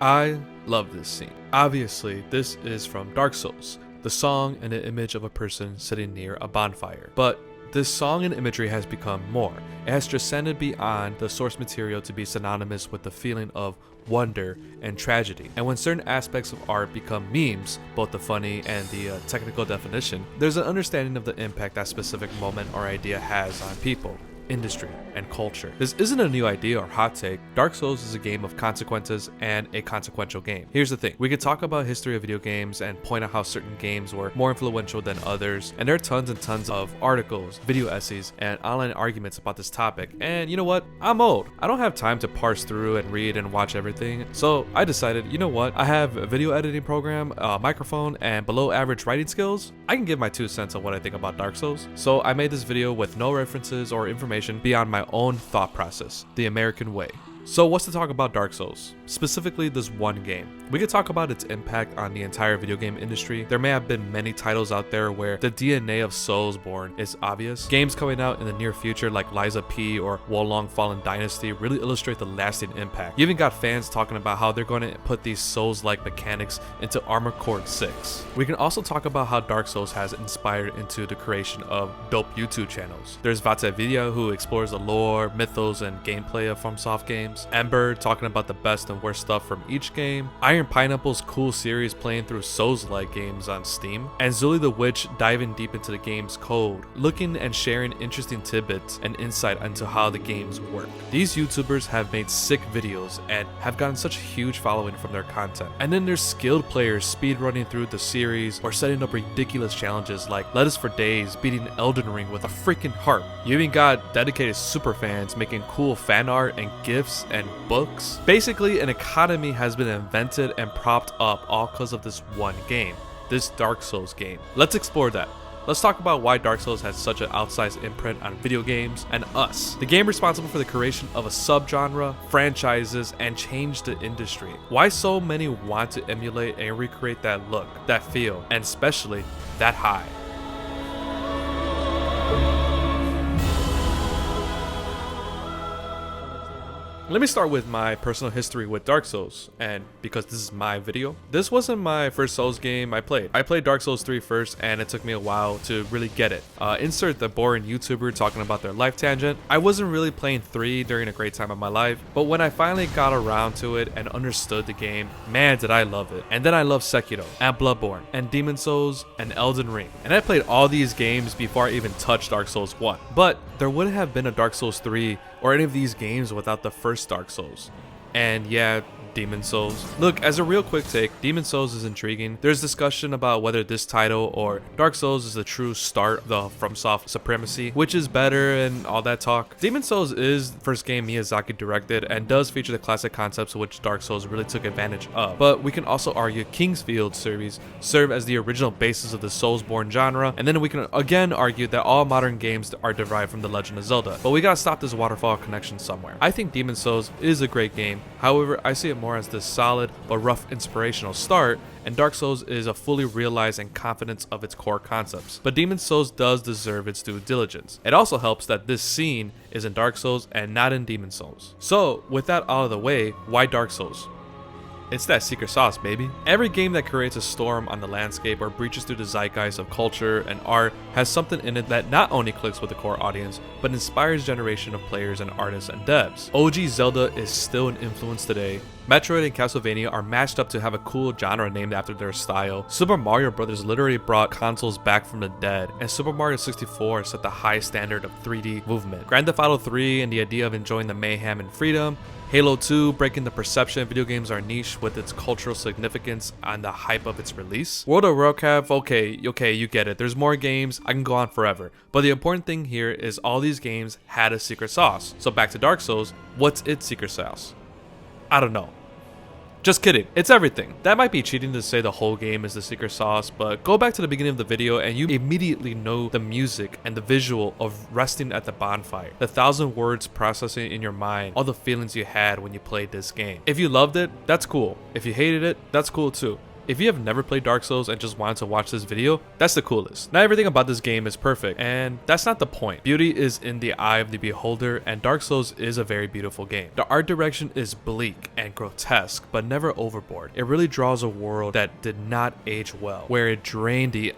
I love this scene. Obviously, this is from Dark Souls, the song and an image of a person sitting near a bonfire. But this song and imagery has become more. It has transcended beyond the source material to be synonymous with the feeling of wonder and tragedy. And when certain aspects of art become memes, both the funny and the technical definition, there's an understanding of the impact that specific moment or idea has on people, industry, and culture. This isn't a new idea or hot take. Dark Souls is a game of consequences and a consequential game. Here's the thing, we could talk about history of video games and point out how certain games were more influential than others, and there are tons and tons of articles, video essays, and online arguments about this topic. And you know what? I'm old. I don't have time to parse through and read and watch everything. So I decided, you know what? I have a video editing program, a microphone, and below average writing skills. I can give my 2 cents on what I think about Dark Souls. So I made this video with no references or information beyond my own thought process, the American way. So what's to talk about Dark Souls? Specifically this one game. We could talk about its impact on the entire video game industry. There may have been many titles out there where the DNA of Soulsborne is obvious. Games coming out in the near future like Liza P or Wolong Fallen Dynasty really illustrate the lasting impact. You even got fans talking about how they're going to put these Souls-like mechanics into Armored Core 6. We can also talk about how Dark Souls has inspired into the creation of dope YouTube channels. There's Vatevia, who explores the lore, mythos, and gameplay of FromSoft games. Ember talking about the best and worst stuff from each game. Iron Pineapple's cool series playing through Souls-like games on Steam. And Zuli the Witch diving deep into the game's code, looking and sharing interesting tidbits and insight into how the games work. These YouTubers have made sick videos and have gotten such a huge following from their content. And then there's skilled players speedrunning through the series or setting up ridiculous challenges like Lettuce for Days beating Elden Ring with a freaking harp. You even got dedicated superfans making cool fan art and GIFs and books. Basically, an economy has been invented and propped up all because of this one game, this Dark Souls game. Let's explore that. Let's talk about why Dark Souls has such an outsized imprint on video games and us. The game responsible for the creation of a subgenre, franchises, and changed the industry. Why so many want to emulate and recreate that look, that feel, and especially that high. Let me start with my personal history with Dark Souls, and because this is my video, this wasn't my first Souls game I played. I played Dark Souls 3 first, and it took me a while to really get it. Insert the boring YouTuber talking about their life tangent. I wasn't really playing 3 during a great time of my life, but when I finally got around to it and understood the game, man did I love it. And then I loved Sekiro, and Bloodborne, and Demon Souls, and Elden Ring. And I played all these games before I even touched Dark Souls 1. But there wouldn't have been a Dark Souls 3 or any of these games without the first Dark Souls. And yeah, Demon Souls. Look, as a real quick take, Demon Souls is intriguing. There's discussion about whether this title or Dark Souls is the true start of the FromSoft supremacy, which is better and all that talk. Demon Souls is the first game Miyazaki directed and does feature the classic concepts which Dark Souls really took advantage of. But we can also argue Kingsfield series serve as the original basis of the Soulsborne genre, and then we can again argue that all modern games are derived from The Legend of Zelda. But we gotta stop this waterfall connection somewhere. I think Demon Souls is a great game. However, I see it more as this solid but rough inspirational start, and Dark Souls is a fully realized and confidence of its core concepts. But Demon Souls does deserve its due diligence. It also helps that this scene is in Dark Souls and not in Demon Souls. So with that out of the way, why Dark Souls? It's that secret sauce, baby. Every game that creates a storm on the landscape or breaches through the zeitgeist of culture and art has something in it that not only clicks with the core audience, but inspires generation of players and artists and devs. OG Zelda is still an influence today. Metroid and Castlevania are matched up to have a cool genre named after their style. Super Mario Bros. Literally brought consoles back from the dead, and Super Mario 64 set the high standard of 3D movement. Grand Theft Auto 3 and the idea of enjoying the mayhem and freedom. Halo 2 breaking the perception video games are niche with its cultural significance and the hype of its release. World of Warcraft, okay, you get it. There's more games, I can go on forever. But the important thing here is all these games had a secret sauce. So back to Dark Souls, what's its secret sauce? I don't know. Just kidding, it's everything. That might be cheating to say the whole game is the secret sauce, but go back to the beginning of the video and you immediately know the music and the visual of resting at the bonfire. The 1,000 words processing in your mind, all the feelings you had when you played this game. If you loved it, that's cool. If you hated it, that's cool too. if you have never played Dark Souls and just wanted to watch this video, that's the coolest. Not everything about this game is perfect, and that's not the point. Beauty is in the eye of the beholder, and Dark Souls is a very beautiful game. The art direction is bleak and grotesque, but never overboard. It really draws a world that did not age well, where it drained the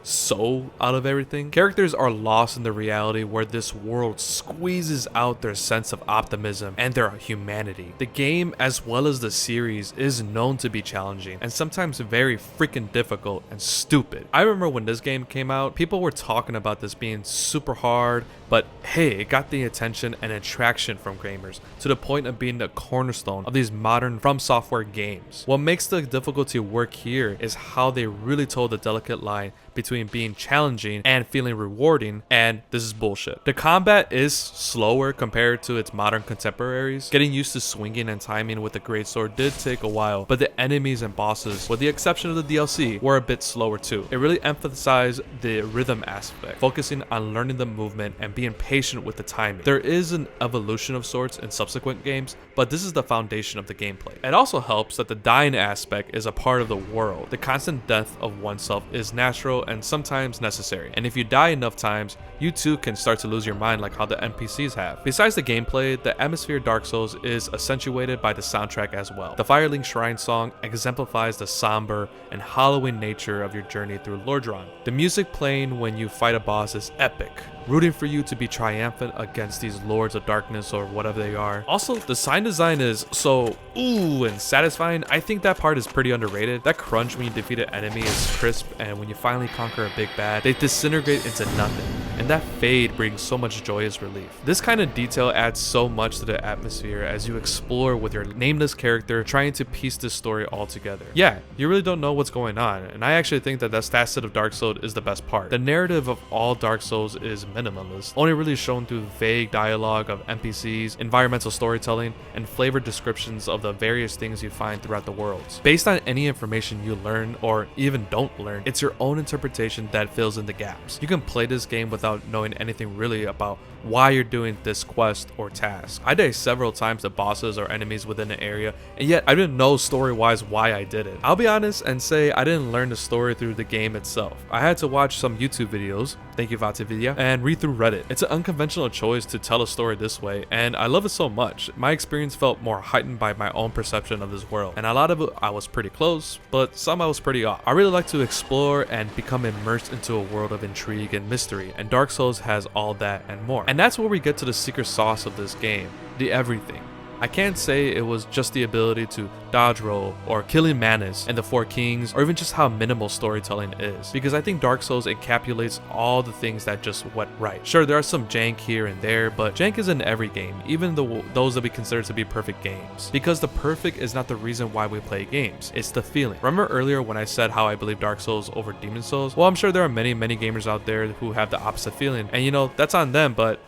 soul out of everything. Characters are lost in the reality where this world squeezes out their sense of optimism and their humanity. The game, as well as the series, is known to be challenging and sometimes very freaking difficult and stupid. I remember when this game came out, people were talking about this being super hard, but hey, it got the attention and attraction from gamers to the point of being the cornerstone of these modern From Software games. What makes the difficulty work here is how they really told the delicate line between being challenging and feeling rewarding, and this is bullshit. The combat is slower compared to its modern contemporaries. Getting used to swinging and timing with the greatsword did take a while, but the enemies and bosses, with the exception of the DLC, were a bit slower too. It really emphasized the rhythm aspect, focusing on learning the movement and being patient with the timing. There is an evolution of sorts in subsequent games, but this is the foundation of the gameplay. It also helps that the dying aspect is a part of the world. The constant death of oneself is natural and sometimes necessary, and if you die enough times, you too can start to lose your mind like how the NPCs have. Besides the gameplay, the atmosphere of Dark Souls is accentuated by the soundtrack as well. The Firelink Shrine song exemplifies the somber and hallowing nature of your journey through Lordran. The music playing when you fight a boss is epic, rooting for you to be triumphant against these lords of darkness or whatever they are. Also, the sound design is so ooh and satisfying. I think that part is pretty underrated. That crunch when you defeat an enemy is crisp, and when you finally conquer a big bad, they disintegrate into nothing, and that fade brings so much joyous relief. This kind of detail adds so much to the atmosphere as you explore with your nameless character trying to piece this story all together. Yeah, you really don't know what's going on, and I actually think that facet of Dark Souls is the best part. The narrative of all Dark Souls is minimalist, only really shown through vague dialogue of NPCs, environmental storytelling, and flavored descriptions of the various things you find throughout the worlds. Based on any information you learn or even don't learn, it's your own interpretation that fills in the gaps. You can play this game without knowing anything really about why you're doing this quest or task. I died several times to bosses or enemies within the area, and yet I didn't know story-wise why I did it. I'll be honest and say I didn't learn the story through the game itself. I had to watch some YouTube videos, thank you Vatividya, and read through Reddit. It's an unconventional choice to tell a story this way, and I love it so much. My experience felt more heightened by my own perception of this world, and a lot of it I was pretty close, but some I was pretty off. I really like to explore and become immersed into a world of intrigue and mystery, and Dark Souls has all that and more. And that's where we get to the secret sauce of this game, the everything. I can't say it was just the ability to dodge roll or killing Manus and the Four Kings, or even just how minimal storytelling is, because I think Dark Souls encapsulates all the things that just went right. Sure, there are some jank here and there, but jank is in every game, even those that we consider to be perfect games, because the perfect is not the reason why we play games, it's the feeling. Remember earlier when I said how I believe Dark Souls over Demon Souls? Well, I'm sure there are many gamers out there who have the opposite feeling, and that's on them, but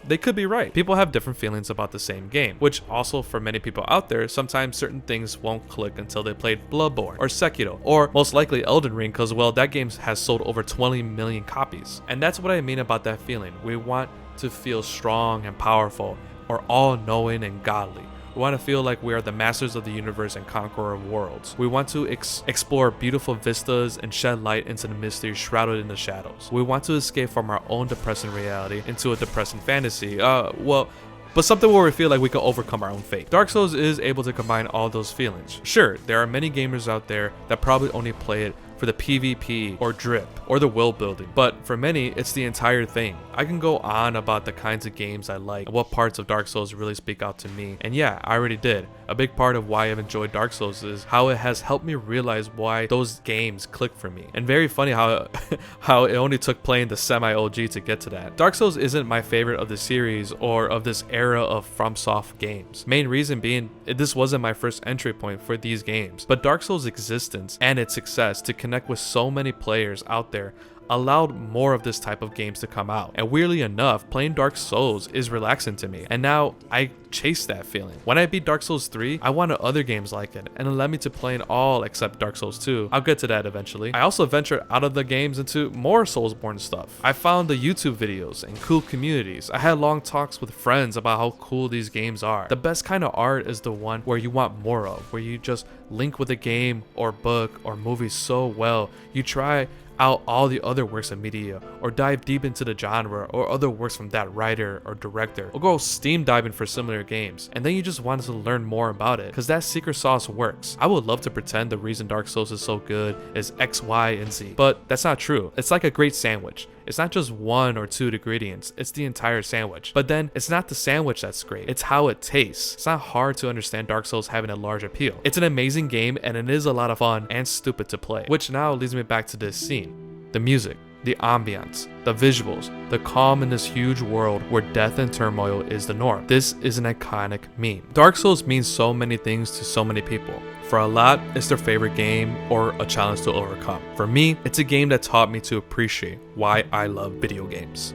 they could be right. People have different feelings about the same game, which also for many people out there, sometimes certain things won't click until they played Bloodborne or Sekiro, or most likely Elden Ring, because well, that game has sold over 20 million copies. And that's what I mean about that feeling. We want to feel strong and powerful, or all-knowing and godly. We want to feel like we are the masters of the universe and conqueror of worlds. We want to explore beautiful vistas and shed light into the mystery shrouded in the shadows. We want to escape from our own depressing reality into a depressing fantasy. But something where we feel like we can overcome our own fate. Dark Souls is able to combine all those feelings. Sure, there are many gamers out there that probably only play it for the PvP or drip or the world building, but for many it's the entire thing. I can go on about the kinds of games I like and what parts of Dark Souls really speak out to me, and yeah, I already did. A big part of why I've enjoyed Dark Souls is how it has helped me realize why those games click for me, and very funny how how it only took playing the semi-OG to get to that. Dark Souls isn't my favorite of the series or of this era of FromSoft games. Main reason being, this wasn't my first entry point for these games, but Dark Souls' existence and its success to connect with so many players out there allowed more of this type of games to come out. And weirdly enough, playing Dark Souls is relaxing to me, and now I chase that feeling. When I beat Dark Souls 3, I wanted other games like it, and it led me to playing all except Dark Souls 2. I'll get to that eventually. I also ventured out of the games into more Soulsborne stuff. I found the YouTube videos and cool communities. I had long talks with friends about how cool these games are. The best kind of art is the one where you want more of, where you just link with a game or book or movie so well, you try out all the other works of media, or dive deep into the genre or other works from that writer or director, or go steam diving for similar games, and then you just wanted to learn more about it because that secret sauce works. I would love to pretend the reason Dark Souls is so good is X, Y, and Z, but that's not true. It's like a great sandwich. It's not just one or two ingredients, it's the entire sandwich. But then it's not the sandwich that's great, it's how it tastes. It's not hard to understand Dark Souls having a large appeal. It's an amazing game, and it is a lot of fun and stupid to play, which now leads me back to this scene. The music, the ambiance, the visuals, the calm in this huge world where death and turmoil is the norm. This is an iconic meme. Dark Souls means so many things to so many people. For a lot, it's their favorite game or a challenge to overcome. For me, it's a game that taught me to appreciate why I love video games.